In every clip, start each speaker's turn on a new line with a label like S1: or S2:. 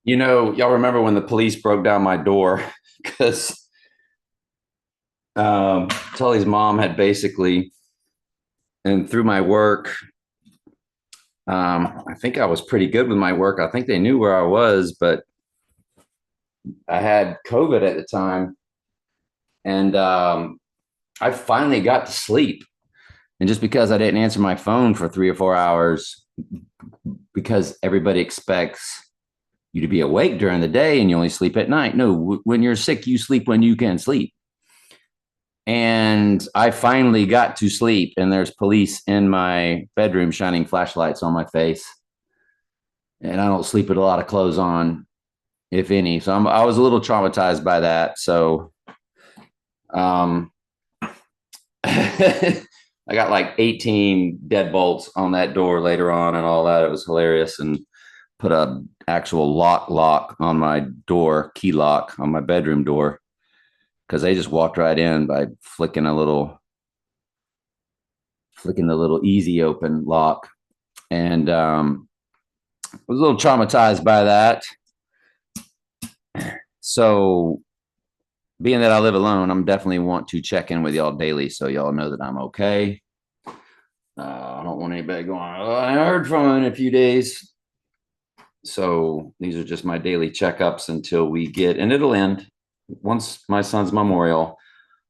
S1: Y'all remember when the police broke down my door because Tully's mom had basically, and through my work, I think I was pretty good with my work. I think they knew where I was, but I had COVID at the time, and I finally got to sleep. And just because I didn't answer my phone for 3 or 4 hours, because everybody expects you to be awake during the day and you only sleep at night. No, when you're sick, you sleep when you can sleep. And I finally got to sleep, and there's police in my bedroom shining flashlights on my face. And I don't sleep with a lot of clothes on, if any. So I was a little traumatized by that. So um, I got like 18 deadbolts on that door later on and all that. It was hilarious. And put a actual lock on my door, key lock on my bedroom door, because they just walked right in by flicking the little easy open lock. And I was a little traumatized by that. So being that I live alone, I'm definitely want to check in with y'all daily so y'all know that I'm okay. I don't want anybody going, oh, I heard from him in a few days. So these are just my daily checkups until we get, and it'll end once my son's memorial.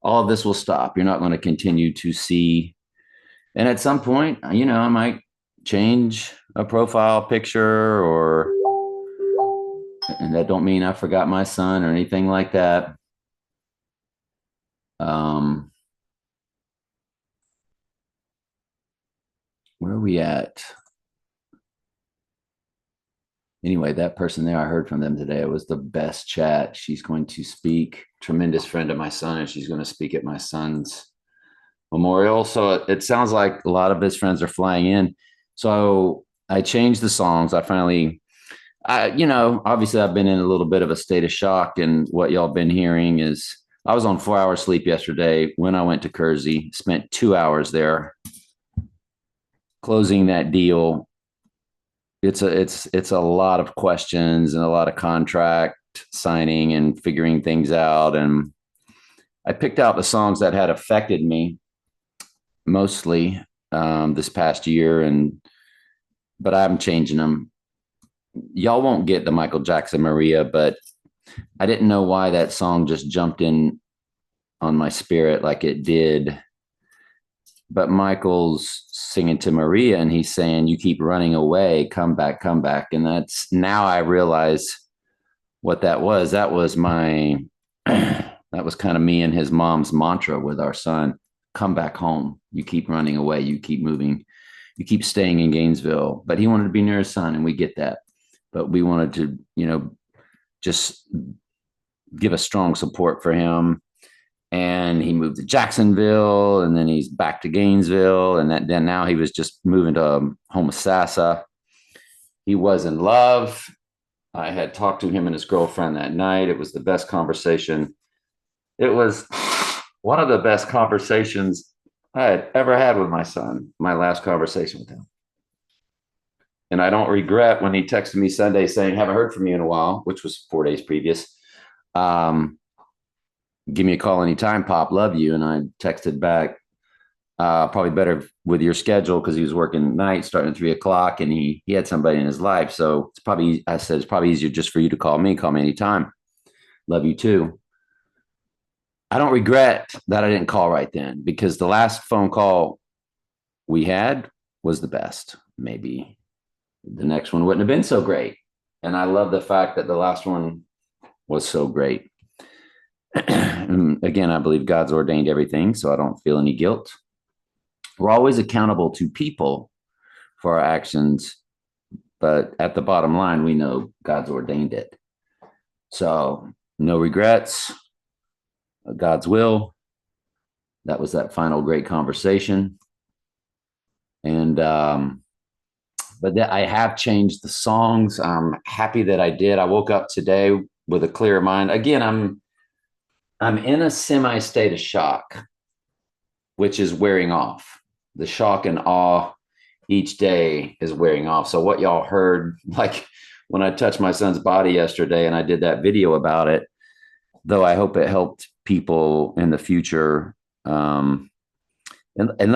S1: All of this will stop. You're not going to continue to see. And at some point, I might change a profile picture, and that don't mean I forgot my son or anything like that. Where are we at? Anyway, that person there, I heard from them today. It was the best chat. She's going to speak, tremendous friend of my son, and she's going to speak at my son's memorial. So it sounds like a lot of his friends are flying in. So I changed the songs. Obviously I've been in a little bit of a state of shock, and what y'all been hearing is I was on 4 hours sleep yesterday when I went to Kersey, spent 2 hours there closing that deal. It's a lot of questions and a lot of contract signing and figuring things out. And I picked out the songs that had affected me mostly this past year, but I'm changing them. Y'all won't get the Michael Jackson Maria, but I didn't know why that song just jumped in on my spirit like it did. But Michael's singing to Maria, and he's saying, "You keep running away, come back, come back." And that's, now I realize what that was. That was that was kind of me and his mom's mantra with our son: come back home. You keep running away, you keep moving, you keep staying in Gainesville. But he wanted to be near his son, and we get that. But we wanted to, just give a strong support for him. And he moved to Jacksonville, and then he's back to Gainesville, and then now he was just moving to Homosassa. He was in love. I had talked to him and his girlfriend that night. It was the best conversation. It was one of the best conversations I had ever had with my son, my last conversation with him. And I don't regret when he texted me Sunday saying, "Haven't heard from you in a while," which was 4 days previous. Give me a call anytime, Pop. Love you. And I texted back, probably better with your schedule, because he was working night starting at 3 o'clock, and he had somebody in his life. So I said, it's probably easier just for you to call me anytime. Love you too. I don't regret that I didn't call right then, because the last phone call we had was the best. Maybe the next one wouldn't have been so great. And I love the fact that the last one was so great. Again, I believe God's ordained everything, so I don't feel any guilt. We're always accountable to people for our actions, but at the bottom line, we know God's ordained it. So no regrets, God's will. That was that final great conversation. And but I have changed the songs. I'm happy that I did. I woke up today with a clear mind. Again, I'm in a semi state of shock, which is wearing off. The shock and awe each day is wearing off. So what y'all heard, like when I touched my son's body yesterday and I did that video about it, though I hope it helped people in the future. And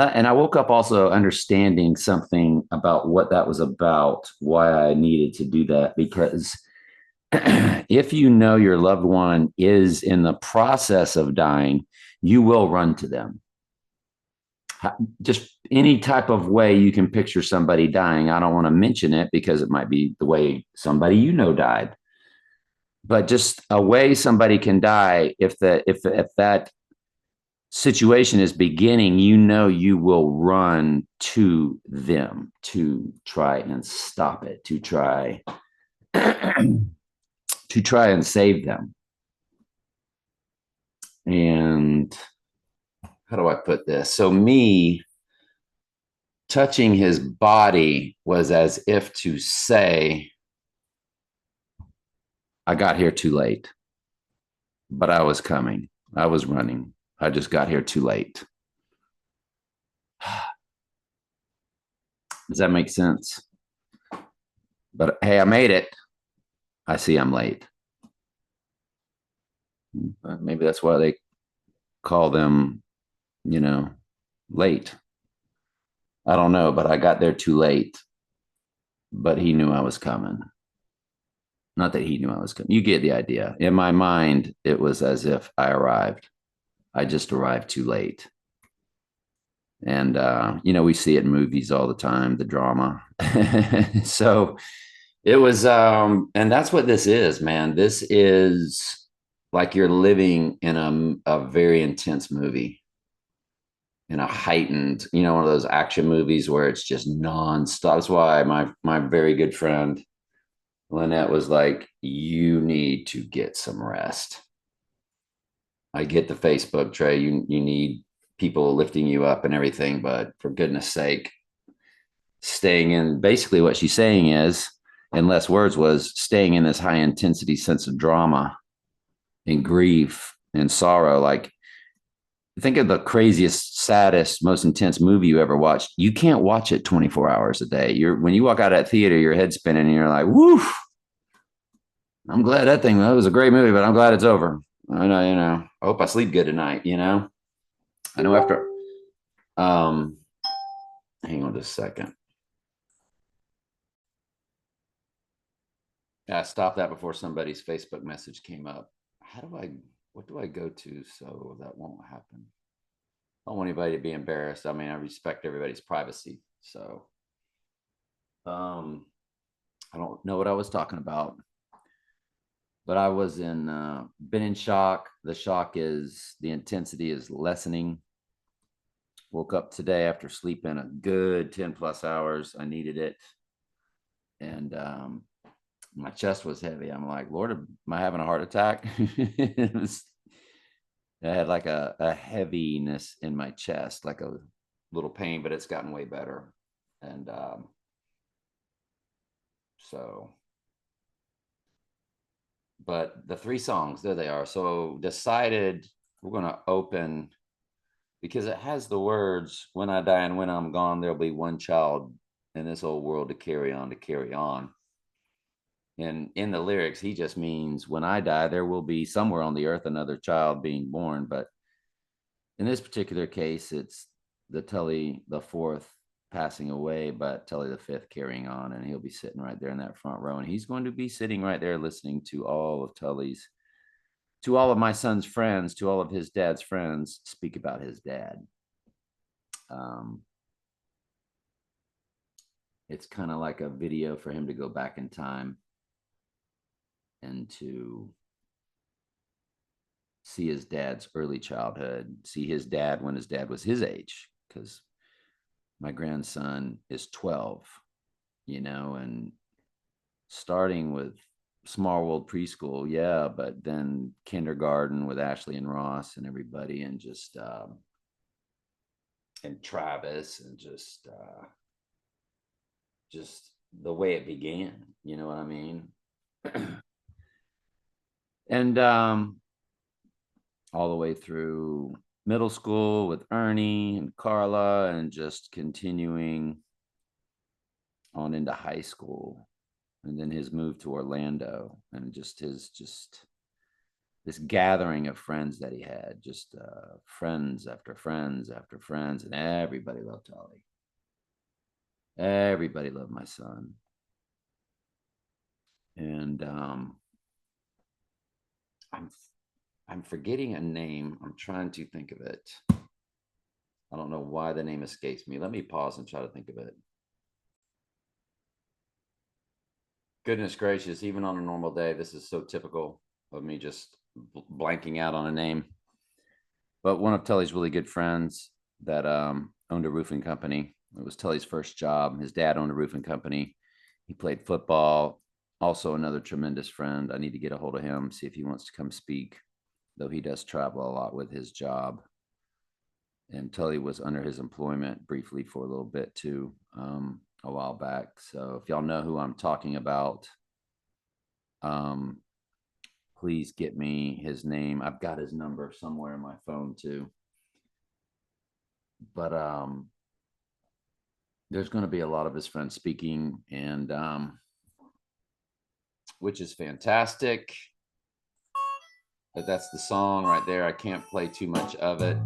S1: I woke up also understanding something about what that was about, why I needed to do that, because if you know your loved one is in the process of dying, you will run to them. Just any type of way you can picture somebody dying. I don't want to mention it because it might be the way somebody you know died, but just a way somebody can die if that situation is beginning, you know you will run to them to try and stop it, to try to try and save them. And how do I put this? So me touching his body was as if to say, I got here too late, but I was coming. I was running. I just got here too late. Does that make sense? But hey, I made it. I see I'm late. Maybe that's why they call them, you know, late. I don't know, but I got there too late. But he knew I was coming. Not that he knew I was coming. You get the idea. In my mind, it was as if I arrived. I just arrived too late. And we see it in movies all the time, the drama. So it was, and that's what this is, man. This is like you're living in a very intense movie, in a heightened, one of those action movies where it's just nonstop. That's why my very good friend Lynette was like, "You need to get some rest." I get the Facebook, Trey. You need people lifting you up and everything, but for goodness sake, staying in. Basically, what she's saying is, in less words, was staying in this high intensity sense of drama and grief and sorrow. Like, think of the craziest, saddest, most intense movie you ever watched. You can't watch it 24 hours a day. When you walk out of that theater, your head's spinning and you're like, woof. I'm glad that was a great movie, but I'm glad it's over. I know, I hope I sleep good tonight. I know after, hang on just a second. Yeah, stop that before somebody's Facebook message came up. What do I go to so that won't happen? I don't want anybody to be embarrassed. I mean, I respect everybody's privacy. So, I don't know what I was talking about, but I was been in shock. The shock is the intensity is lessening. Woke up today after sleeping a good 10 plus hours. I needed it. And, my chest was heavy. I'm like, Lord, am I having a heart attack? I had like a heaviness in my chest, like a little pain, but it's gotten way better. And so, but the three songs, there they are. So decided we're going to open because it has the words, when I die and when I'm gone, there'll be one child in this old world to carry on, to carry on. And in the lyrics, he just means when I die, there will be somewhere on the earth another child being born. But in this particular case, it's the Tulley the fourth passing away, but Tulley the fifth carrying on, and he'll be sitting right there in that front row, and he's going to be sitting right there listening to all of Tulley's, to all of my son's friends, to all of his dad's friends speak about his dad. It's kind of like a video for him to go back in time and to see his dad's early childhood, see his dad when his dad was his age, because my grandson is 12, and starting with Small World preschool, yeah, but then kindergarten with Ashley and Ross and everybody, and just and Travis, and just the way it began, you know what I mean? And all the way through middle school with Ernie and Carla, and just continuing on into high school. and then his move to Orlando, and just this gathering of friends that he had, just friends after friends after friends, and everybody loved Tulley. Everybody loved my son. And I'm forgetting a name. I'm trying to think of it. I don't know why the name escapes me. Let me pause and try to think of it. Goodness gracious, even on a normal day, this is so typical of me just blanking out on a name. But one of Tulley's really good friends that owned a roofing company. It was Tulley's first job. His dad owned a roofing company. He played football. Also, another tremendous friend. I need to get a hold of him, see if he wants to come speak, though he does travel a lot with his job. And Tulley was under his employment briefly for a little bit too, a while back. So if y'all know who I'm talking about, please get me his name. I've got his number somewhere in my phone too. But there's going to be a lot of his friends speaking, and which is fantastic. But that's the song right there. I can't play too much of it.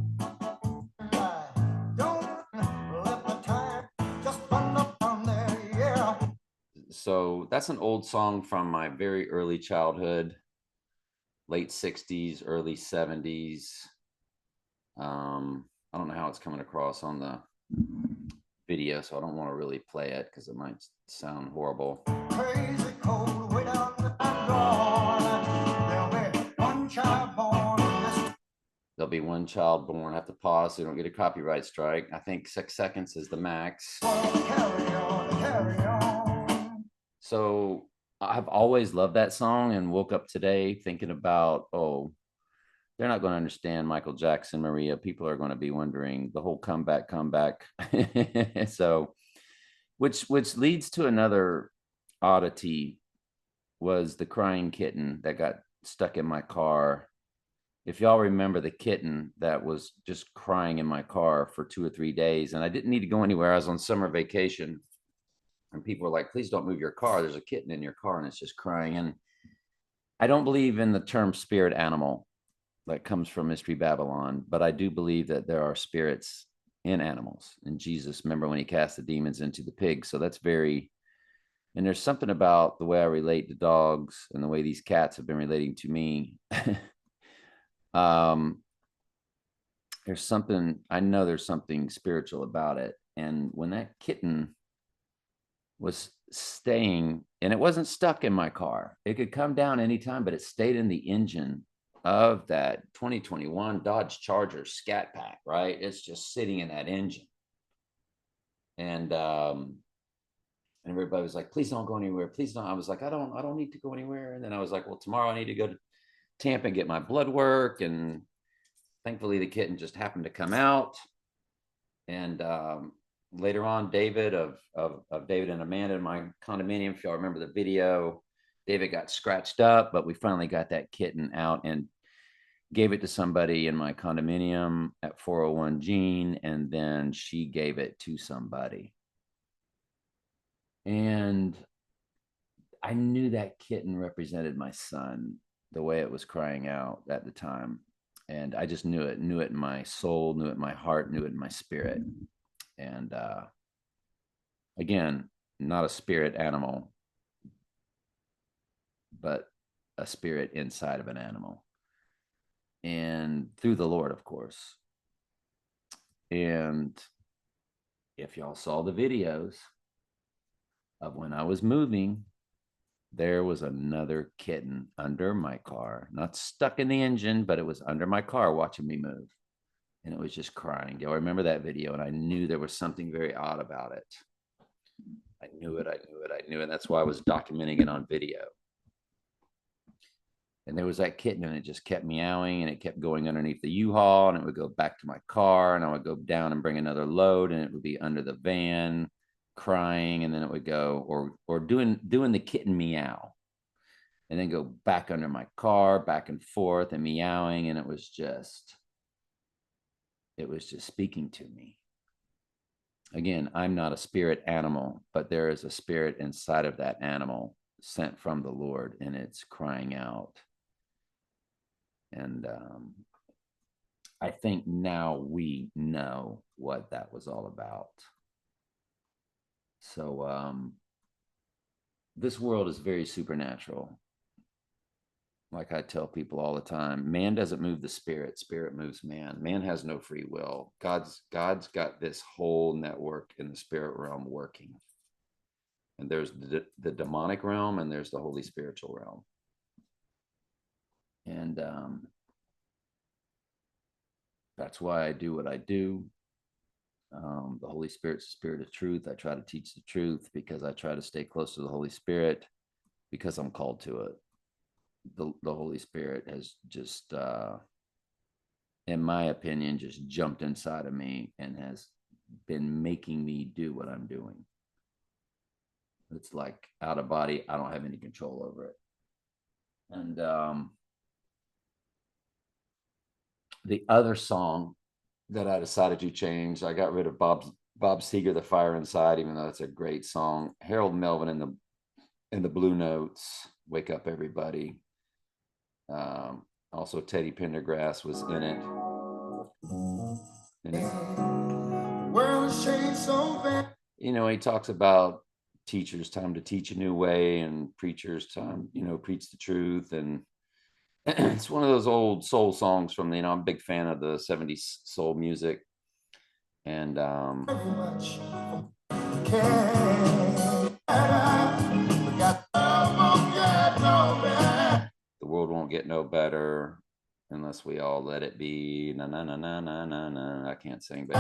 S1: So that's an old song from my very early childhood, late 60s, early 70s. I don't know how it's coming across on the video, so I don't want to really play it because it might sound horrible. Crazy cold, way down the there'll be one child born. I have to pause so you don't get a copyright strike. I think 6 seconds is the max. Carry on, carry on. So I've always loved that song and woke up today thinking about, oh, they're not going to understand Michael Jackson, Maria. People are going to be wondering the whole comeback. So, which leads to another oddity, was the crying kitten that got stuck in my car. If y'all remember the kitten that was just crying in my car for 2 or 3 days, and I didn't need to go anywhere. I was on summer vacation, and people were like, please don't move your car. There's a kitten in your car and it's just crying. And I don't believe in the term spirit animal that comes from Mystery Babylon, but I do believe that there are spirits in animals. And Jesus, remember when he cast the demons into the pigs? So that's very, and there's something about the way I relate to dogs and the way these cats have been relating to me. There's something, I know there's something spiritual about it. And when that kitten was staying, and it wasn't stuck in my car, it could come down anytime, but it stayed in the engine of that 2021 Dodge Charger Scat Pack, right? It's just sitting in that engine. And everybody was like, please don't go anywhere. Please don't. I was like, I don't need to go anywhere. And then I was like, well, tomorrow I need to go to Tampa and get my blood work. And thankfully the kitten just happened to come out. And later on, David of David and Amanda in my condominium, if y'all remember the video, David got scratched up, but we finally got that kitten out and gave it to somebody in my condominium at 401 Jean, and then she gave it to somebody. And I knew that kitten represented my son, the way it was crying out at the time. And I just knew it in my soul, knew it in my heart, knew it in my spirit. And again, not a spirit animal, but a spirit inside of an animal. And through the Lord, of course. And if y'all saw the videos of when I was moving, there was another kitten under my car, not stuck in the engine, but it was under my car watching me move. And it was just crying. Do I remember that video? And I knew there was something very odd about it. I knew it. That's why I was documenting it on video. And there was that kitten, and it just kept meowing, and it kept going underneath the U-Haul, and it would go back to my car, and I would go down and bring another load, and it would be under the van crying, and then it would go or doing the kitten meow, and then go back under my car, back and forth and meowing. And it was just speaking to me. Again, I'm not a spirit animal, but there is a spirit inside of that animal sent from the Lord, and it's crying out. And I think now we know what that was all about. So this world is very supernatural. Like I tell people all the time, man doesn't move the spirit, spirit moves man. Man has no free will. God's got this whole network in the spirit realm working. And there's the demonic realm, and there's the holy spiritual realm. And that's why I do what I do. The Holy Spirit's the spirit of truth. I try to teach the truth because I try to stay close to the Holy Spirit because I'm called to it. The Holy Spirit has just, in my opinion, just jumped inside of me and has been making me do what I'm doing. It's like out of body. I don't have any control over it. And the other song that I decided to change, I got rid of Bob Seger, "The Fire Inside," even though that's a great song. Harold Melvin in the Blue Notes, "Wake Up Everybody." Also, Teddy Pendergrass was in it. And you know, he talks about teachers' time to teach a new way, and preachers' time, you know, preach the truth. And it's one of those old soul songs from the, you know, I'm a big fan of the 70s soul music. And the world won't get no better unless we all let it be. Na na na na na na na. I can't sing, but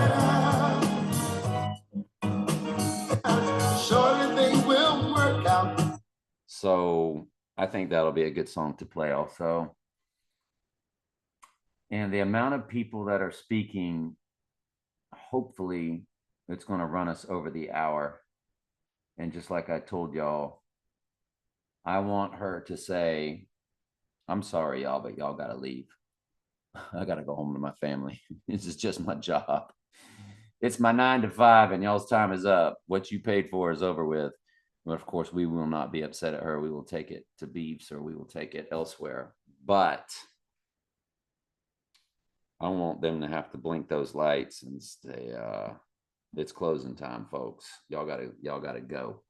S1: surely things will work out. So I think that'll be a good song to play also. And the amount of people that are speaking, hopefully it's going to run us over the hour. And just like I told y'all, I want her to say, "I'm sorry, y'all, but y'all got to leave. I got to go home to my family. This is just my job. It's my 9 to 5, and y'all's time is up. What you paid for is over with." But of course, we will not be upset at her. We will take it to Beeps, or we will take it elsewhere. But I want them to have to blink those lights and say, "It's closing time, folks. Y'all gotta go."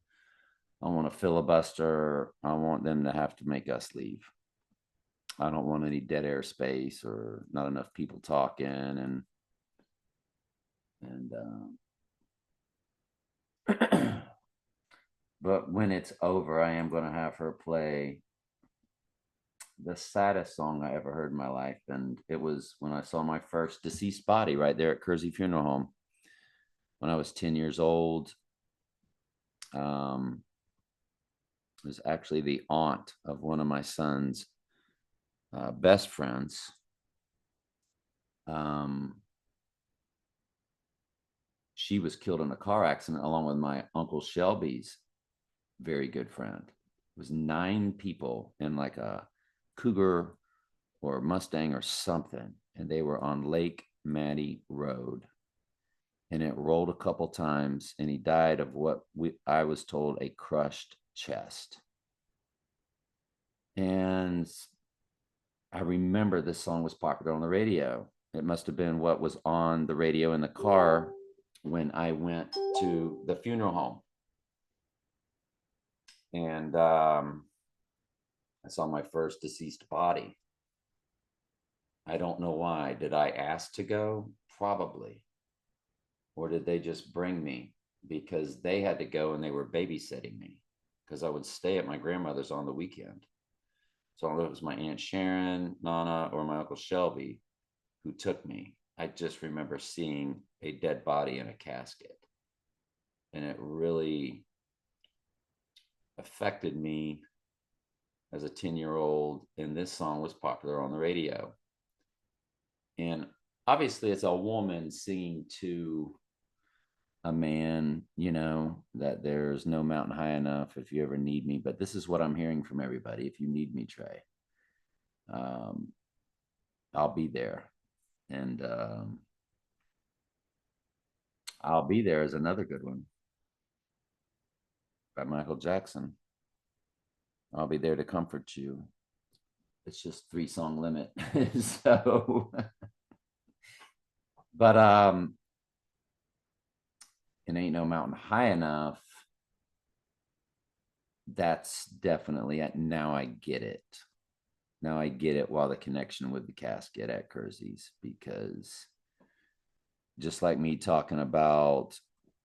S1: I want a filibuster. I want them to have to make us leave. I don't want any dead air space or not enough people talking, and but when it's over, I am going to have her play the saddest song I ever heard in my life. And it was when I saw my first deceased body right there at Kersey Funeral Home when I was 10 years old. It was actually the aunt of one of my son's best friends. She was killed in a car accident along with my Uncle Shelby's very good friend. It was 9 people in like a Cougar or Mustang or something, and they were on Lake Mattie Road, and it rolled a couple times, and he died of what I was told, a crushed chest. And I remember this song was popular on the radio. It must have been what was on the radio in the car when I went to the funeral home. And I saw my first deceased body. I don't know why. Did I ask to go? Probably. Or did they just bring me? Because they had to go and they were babysitting me because I would stay at my grandmother's on the weekend. So I don't know if it was my Aunt Sharon, Nana, or my Uncle Shelby who took me. I just remember seeing a dead body in a casket. And it really affected me as a 10-year-old. And this song was popular on the radio. And obviously it's a woman singing to a man, you know, that there's no mountain high enough if you ever need me. But this is what I'm hearing from everybody. If you need me, Trey, I'll be there. And I'll Be There is another good one by Michael Jackson. I'll be there to comfort you. It's just 3-song limit. So, but it ain't no mountain high enough. That's definitely now I get it. Now I get it while the connection with the casket at Kersey's, because just like me talking about,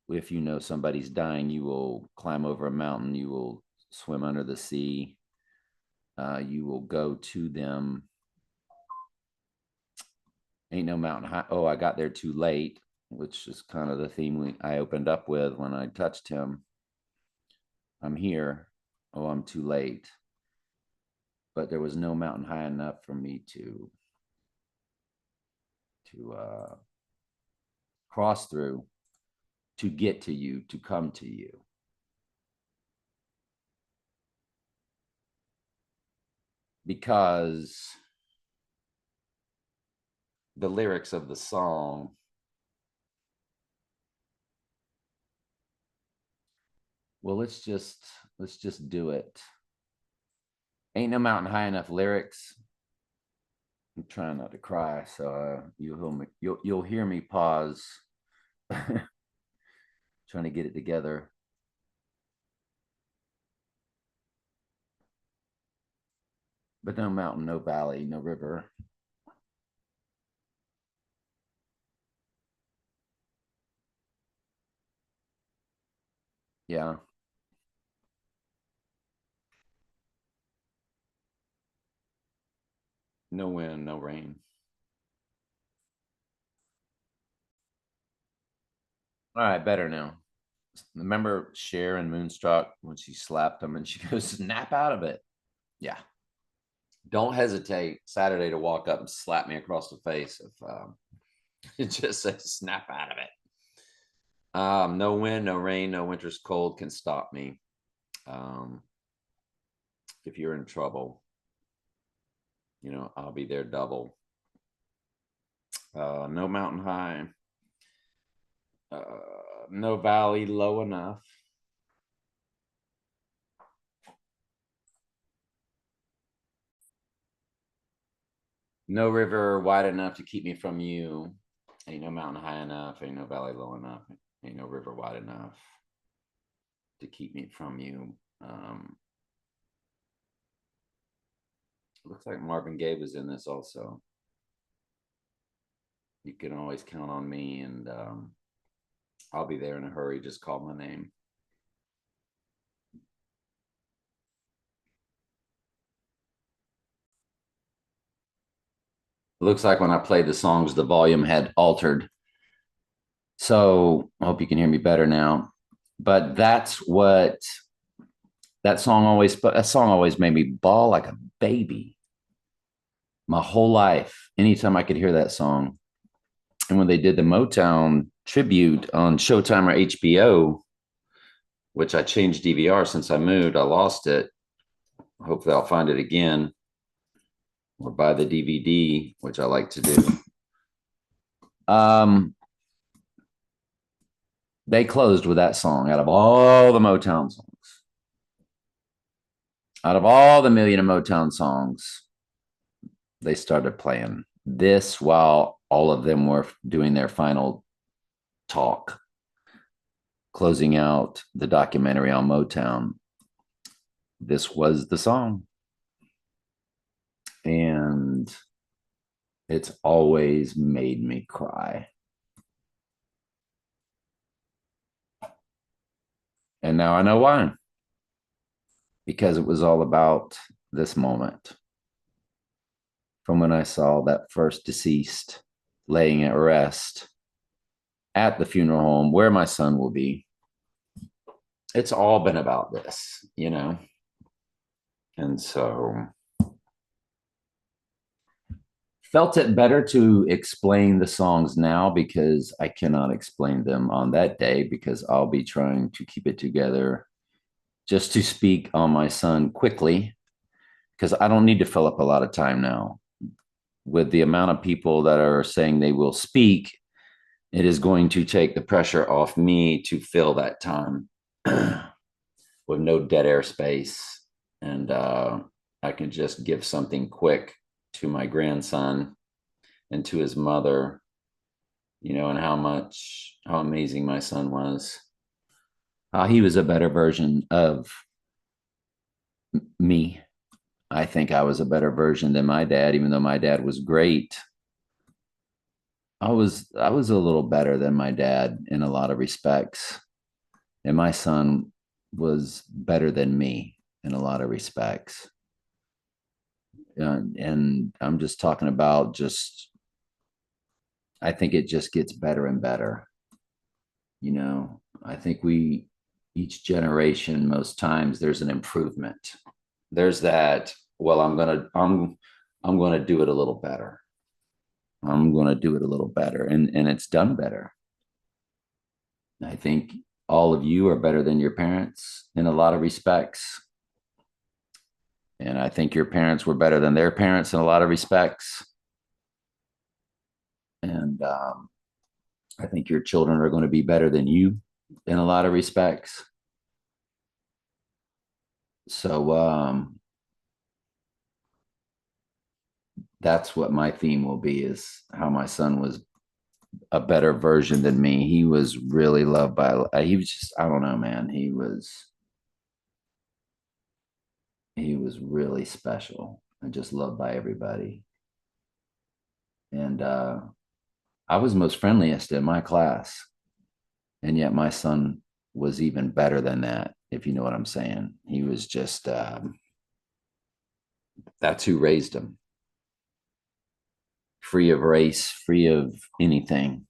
S1: if you know somebody's dying, you will climb over a mountain, you will swim under the sea, you will go to them. Ain't no mountain high. Oh, I got there too late, which is kind of the theme I opened up with when I touched him. I'm here. Oh, I'm too late. But there was no mountain high enough for me to cross through, to get to you, to come to you. Because the lyrics of the song, well, let's just do it. Ain't no mountain high enough lyrics. I'm trying not to cry, so you'll hear me pause, trying to get it together. But no mountain, no valley, no river. Yeah. No wind, no rain. All right, better now. Remember Cher and Moonstruck when she slapped him and she goes, snap out of it. Yeah. Don't hesitate Saturday to walk up and slap me across the face if it just says snap out of it. No wind, no rain, no winter's cold can stop me. If you're in trouble, I'll be there double. No mountain high, no valley low enough. No river wide enough to keep me from you. Ain't no mountain high enough. Ain't no valley low enough. Ain't no river wide enough to keep me from you. Looks like Marvin Gaye was in this also. You can always count on me, and I'll be there in a hurry. Just call my name. It looks like when I played the songs, the volume had altered. So I hope you can hear me better now. But that's what that song always made me bawl like a baby my whole life. Anytime I could hear that song. And when they did the Motown tribute on Showtime or HBO, which I changed DVR since I moved, I lost it. Hopefully I'll find it again or buy the DVD, which I like to do. They closed with that song out of all the Motown songs. Out of all the million of Motown songs, they started playing this while all of them were doing their final talk, closing out the documentary on Motown. This was the song. And it's always made me cry. And now I know why. Because it was all about this moment. From when I saw that first deceased laying at rest at the funeral home where my son will be. It's all been about this, And so felt it better to explain the songs now because I cannot explain them on that day because I'll be trying to keep it together just to speak on my son quickly because I don't need to fill up a lot of time now. With the amount of people that are saying they will speak, it is going to take the pressure off me to fill that time with no dead air space and I can just give something quick to my grandson and to his mother, and how amazing my son was. He was a better version of me. I think I was a better version than my dad, even though my dad was great. I was a little better than my dad in a lot of respects, and my son was better than me in a lot of respects. And I'm just talking about just I think it just gets better and better. I think we each generation most times there's an improvement. There's that, well, I'm gonna do it a little better. I'm gonna do it a little better. And it's done better. I think all of you are better than your parents in a lot of respects. And I think your parents were better than their parents in a lot of respects. And I think your children are going to be better than you in a lot of respects. So that's what my theme will be, is how my son was a better version than me. He was really loved by, he was just, I don't know, man. He was really special and just loved by everybody. And I was most friendliest in my class. And yet my son was even better than that, if you know what I'm saying. He was just, that's who raised him, free of race, free of anything,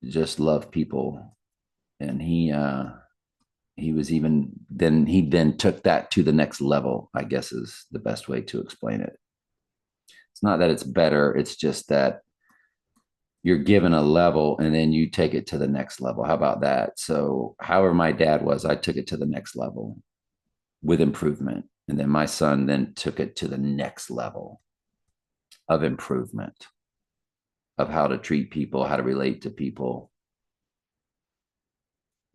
S1: just love people. And he then took that to the next level, I guess is the best way to explain it. It's not that it's better, it's just that you're given a level and then you take it to the next level. How about that? So however my dad was, I took it to the next level with improvement, and then my son then took it to the next level of improvement, of how to treat people, how to relate to people.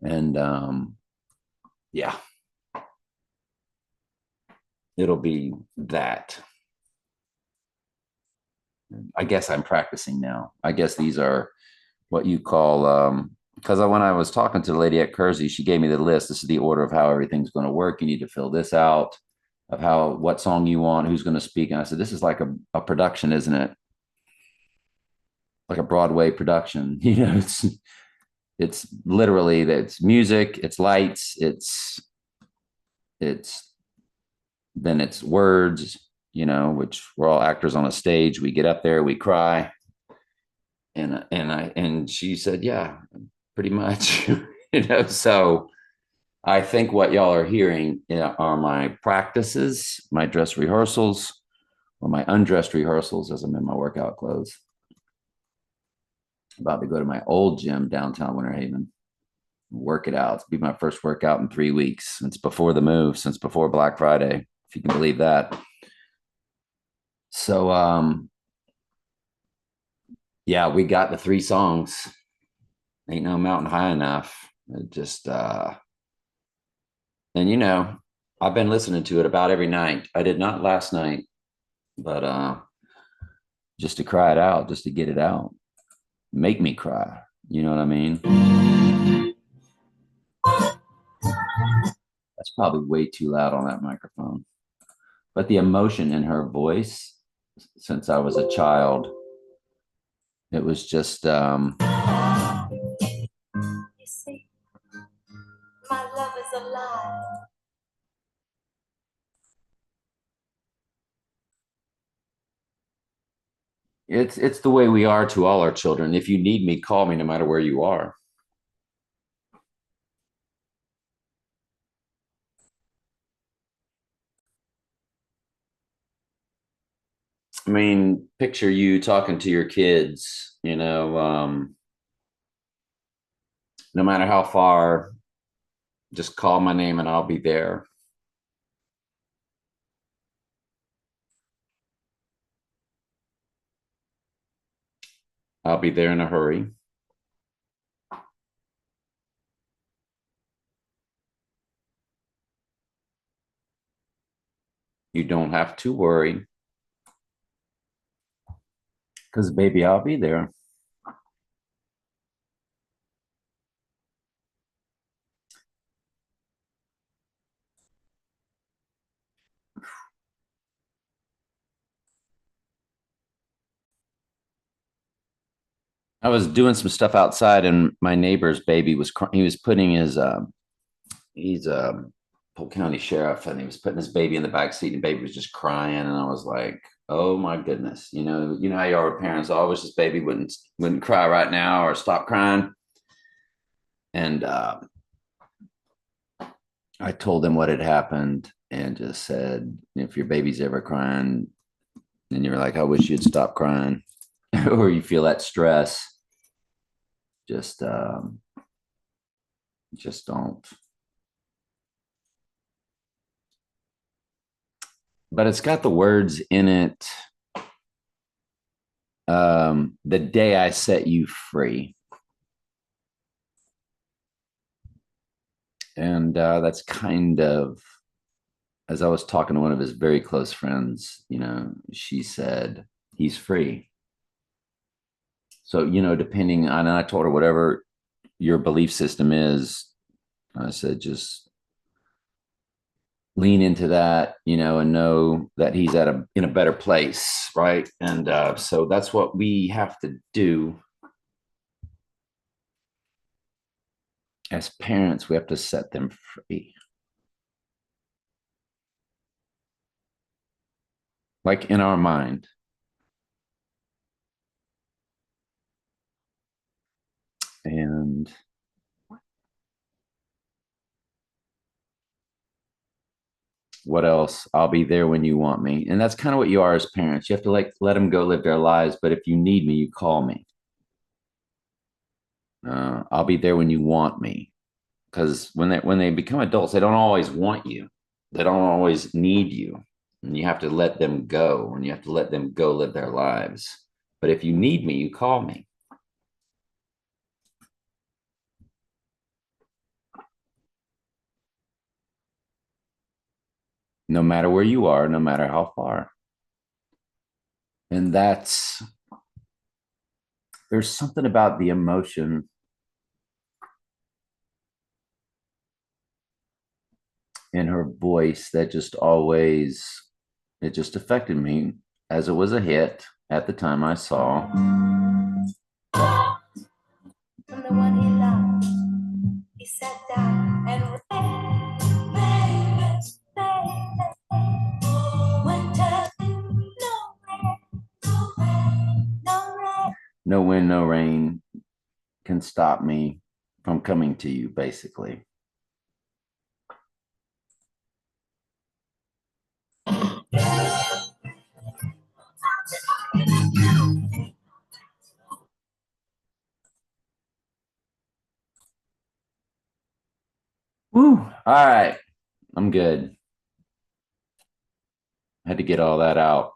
S1: And yeah, it'll be that. I guess I'm practicing now. I guess these are what you call, because when I was talking to the lady at Kersey, she gave me the list. This is the order of how everything's going to work. You need to fill this out, of what song you want, who's going to speak. And I said, this is like a production, isn't it? Like a Broadway production. It's literally that, it's music, it's lights, it's then it's words, which we're all actors on a stage. We get up there, we cry. And she said, yeah, pretty much. So I think what y'all are hearing, are my practices, my dress rehearsals, or my undressed rehearsals as I'm in my workout clothes. About to go to my old gym downtown Winter Haven, work it out. It'll be my first workout in 3 weeks. It's before the move, since before Black Friday, if you can believe that. So yeah, we got the 3 songs. Ain't no mountain high enough. It just and I've been listening to it about every night. I did not last night, but just to cry it out, just to get it out, make me cry. You know what I mean? That's probably way too loud on that microphone. But the emotion in her voice, since I was a child, it was just you see, my love is alive. It's the way we are to all our children. If you need me, call me no matter where you are. I mean, picture you talking to your kids, no matter how far, just call my name and I'll be there. I'll be there in a hurry. You don't have to worry because, baby, I'll be there. I was doing some stuff outside, and my neighbor's baby was he was putting his he's a Polk County sheriff, and he was putting his baby in the back seat, and the baby was just crying, and I was like, "Oh my goodness!" You know how you are with parents. Oh, I wish this baby wouldn't cry right now or stop crying. And I told him what had happened, and just said, "If your baby's ever crying, and you're like, I wish you'd stop crying, or you feel that stress, just just don't." But it's got the words in it. The day I set you free. And that's kind of, as I was talking to one of his very close friends, she said, he's free. So, depending on, and I told her, whatever your belief system is, I said, just lean into that, and know that he's in a better place. Right. And so that's what we have to do as parents. We have to set them free. Like in our mind. And what else? I'll be there when you want me. And that's kind of what you are as parents. You have to let them go live their lives. But if you need me, you call me. I'll be there when you want me. Because when they become adults, they don't always want you. They don't always need you. And you have to let them go, and you have to let them go live their lives. But if you need me, you call me. No matter where you are, no matter how far. And there's something about the emotion in her voice that just always, it just affected me, as it was a hit at the time I saw. From the one he loved, he sat down and baby, no wind, no rain can stop me from coming to you, basically. Woo. All right. I'm good. Had to get all that out.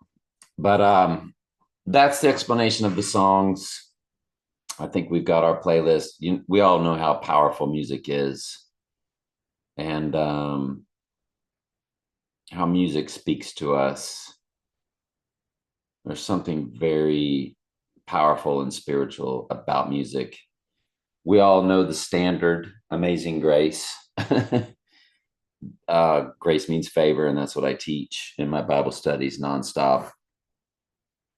S1: But that's the explanation of the songs. I think we've got our playlist. We all know how powerful music is, and how music speaks to us. There's something very powerful and spiritual about music. We all know the standard, Amazing Grace. Grace means favor, and that's what I teach in my Bible studies nonstop.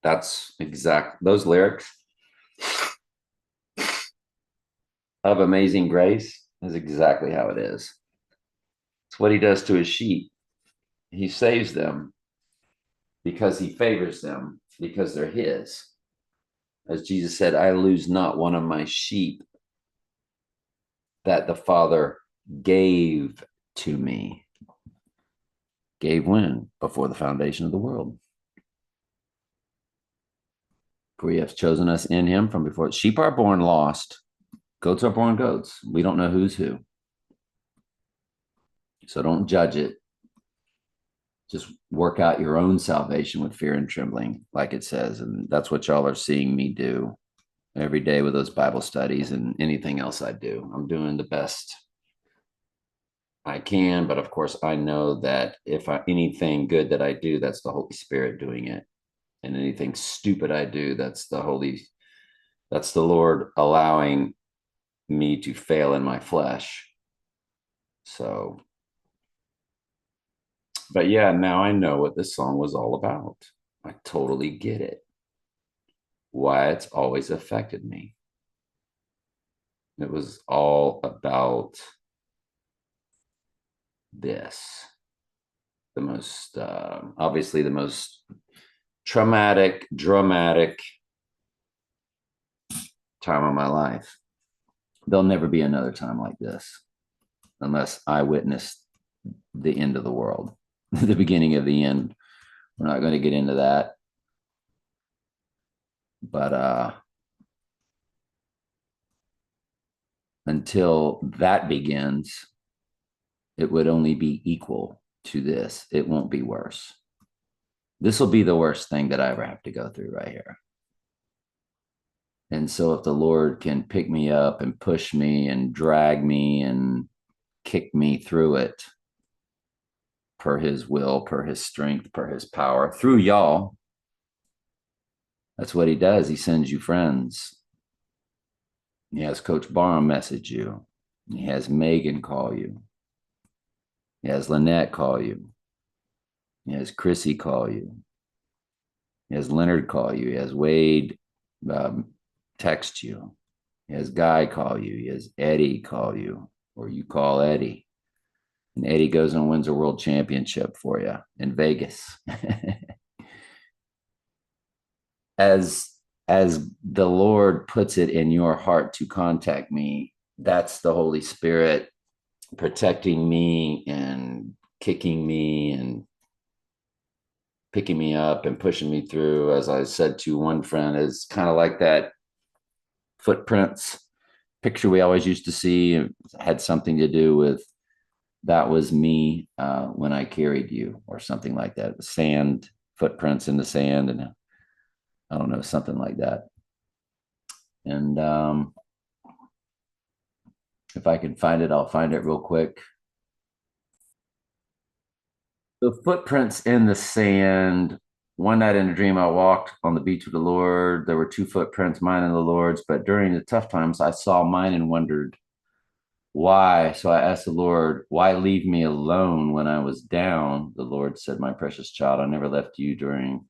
S1: That's exact, those lyrics of Amazing Grace is exactly how it is. It's what he does to his sheep. He saves them because he favors them, because they're his. As Jesus said, I lose not one of my sheep that the Father gave to me. Gave when? Before the foundation of the world. For he hath chosen us in him from before. Sheep are born lost. Goats are born goats. We don't know who's who. So don't judge it. Just work out your own salvation with fear and trembling, like it says. And that's what y'all are seeing me do every day with those Bible studies and anything else I do. I'm doing the best I can, but of course, I know that if anything good that I do, that's the Holy Spirit doing it. And anything stupid I do, that's the Lord allowing me to fail in my flesh. So, but yeah, now I know what this song was all about. I totally get it. Why it's always affected me. It was all about this. The most, obviously, the most traumatic, dramatic time of my life. There'll never be another time like this unless I witnessed the end of the world, the beginning of the end. We're not going to get into that. But until that begins, it would only be equal to this. It won't be worse. This will be the worst thing that I ever have to go through right here. And so if the Lord can pick me up and push me and drag me and kick me through it per his will, per his strength, per his power, through y'all, that's what he does. He sends you friends. He has Coach Barham message you. He has Megan call you. He has Lynette call you. He has Chrissy call you. He has Leonard call you. He has Wade text you. He has Guy call you. He has Eddie call you, or you call Eddie. And Eddie goes and wins a world championship for you in Vegas. as as the Lord puts it in your heart to contact me, that's the Holy Spirit protecting me and kicking me and picking me up and pushing me through. As I said to one friend, is kind of like that footprints picture we always used to see. It had something to do with that was me when I carried you, or something like that. Sand footprints in the sand, and I don't know, something like that. And if I can find it, I'll find it real quick. The footprints in the sand. One night in a dream, I walked on the beach with the Lord. There were two footprints, mine and the Lord's. But during the tough times, I saw mine and wondered why. So I asked the Lord, why leave me alone when I was down? The Lord said, my precious child, I never left you during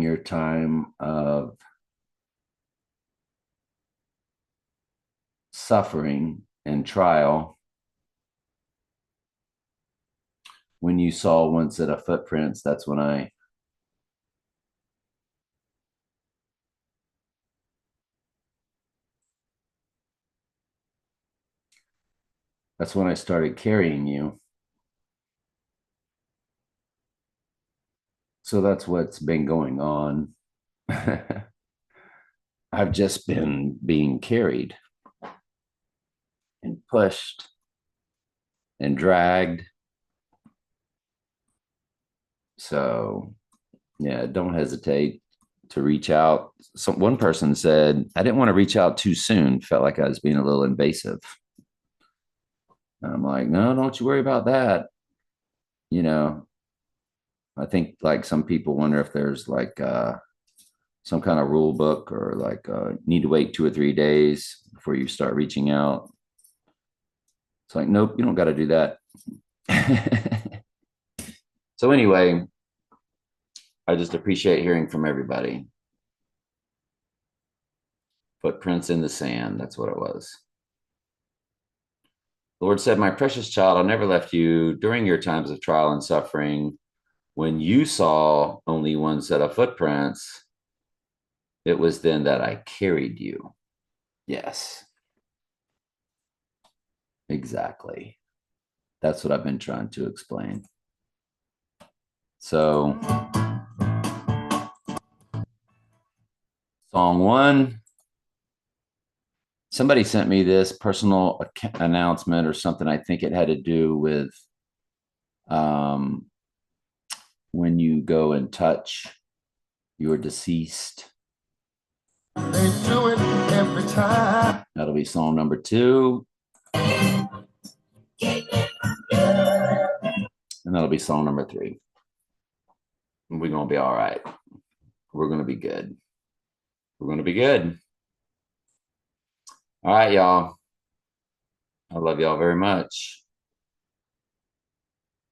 S1: your time of suffering and trial. When you saw one set of footprints, that's when I started carrying you. So that's what's been going on. I've just been being carried and pushed and dragged. So, yeah, don't hesitate to reach out. One person said, I didn't want to reach out too soon, felt like I was being a little invasive. And I'm like, no, don't you worry about that. You know, I think like some people wonder if there's like some kind of rule book, or like need to wait 2 or 3 days before you start reaching out. It's like, nope, you don't got to do that. So anyway, I just appreciate hearing from everybody. Footprints in the sand, that's what it was. The Lord said, my precious child, I never left you during your times of trial and suffering. When you saw only one set of footprints, it was then that I carried you. Yes, exactly. That's what I've been trying to explain. So, song one. Somebody sent me this personal announcement or something. I think it had to do with when you go and touch You're deceased.
S2: They do it every time.
S1: That'll be song number 2. And that'll be song number 3. We're going to be all right. We're going to be good. We're going to be good. All right, y'all. I love y'all very much.